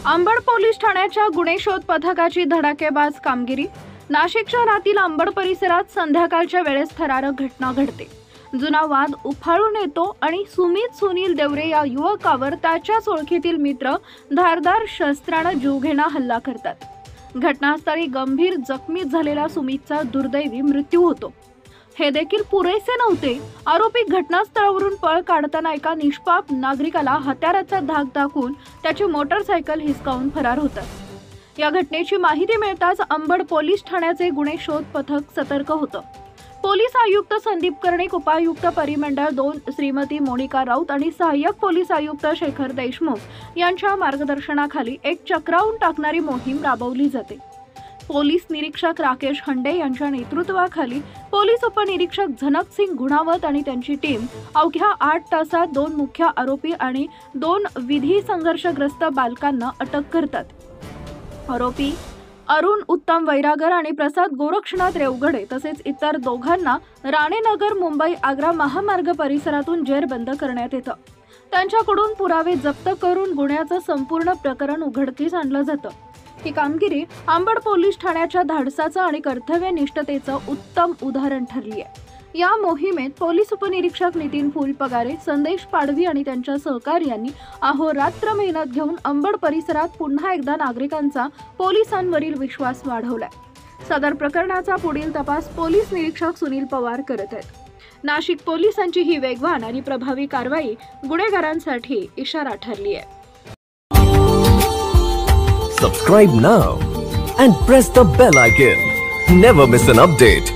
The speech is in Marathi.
अंबड पोलीस ठाण्याच्या गुन्हे शोध पथकाची धडाकेबाज कामगिरी। नाशिक शहरातील अंबड परिसरात संध्याकाळच्या वेळेस थरारक घटना घडते। जुना वाद उफाळून येतो आणि सुमित सुनील देवरे या युवकावर त्याच्याच ओळखीतील मित्र धारदार शस्त्राने जीवघेणा हल्ला करतात। घटनास्थळी गंभीर जखमी झालेला सुमितचा दुर्दैवी मृत्यू होतो। हे देखील पुरेसे नव्हते, आरोपी घटनास्थळावरून पळ काढताना एका निष्पाप नागरिकाला हत्याराचा धाक दाखवून त्याची मोटरसायकल हिसकावून फरार होतात। या घटनेची माहिती मिळताच अंबड पोलीस ठाण्याचे गुन्हे शोध पथक सतर्क होतं। पोलीस आयुक्त संदीप कर्णिक, उपायुक्त परिमंडळ 2 श्रीमती मोनिका राऊत आणि सहाय्यक पोलीस आयुक्त शेखर देशमुख यांच्या मार्गदर्शनाखाली एक चक्रावून टाकणारी मोहीम राबवली जाते। पोलीस निरीक्षक राकेश हंडे यांच्या नेतृत्वाखाली पोलीस उपनिरीक्षक झनक सिंग गुणावत आणि त्यांची टीम अवघ्या 8 तासात 2 मुख्य आरोपी आणि 2 विधी संघर्षग्रस्त बालकांना अटक करतात। आरोपी अरुण उत्तम वैरागर आणि प्रसाद गोरक्षनाथ रेवगडे तसेच इतर दोघांना राणेनगर मुंबई आग्रा महामार्ग परिसरातून जेरबंद करण्यात येतं। त्यांच्याकडून पुरावे जप्त करून गुन्ह्याचं संपूर्ण प्रकरण उघडकीस आणलं जातं। ही कामगिरी अंबड पोलीस ठाण्याच्या धाडसाचं आणि कर्तव्यनिष्ठतेचं उत्तम उदाहरण ठरली आहे। या मोहिमेत पोलीस उपनिरीक्षक नितीन फुलपगारे, संदेश पाडवी आणि त्यांच्या सहकार्यांनी अहोरात्र मेहनत घेऊन अंबड परिसरात पुन्हा एकदा नागरिकांचा पोलिसांवरील विश्वास वाढवलाय। सदर प्रकरणाचा पुढील तपास पोलीस निरीक्षक सुनील पवार करत आहेत। नाशिक पोलिसांची ही वेगवान आणि प्रभावी कारवाई गुन्हेगारांसाठी इशारा ठरली आहे। Subscribe now and press the bell icon. Never miss an update.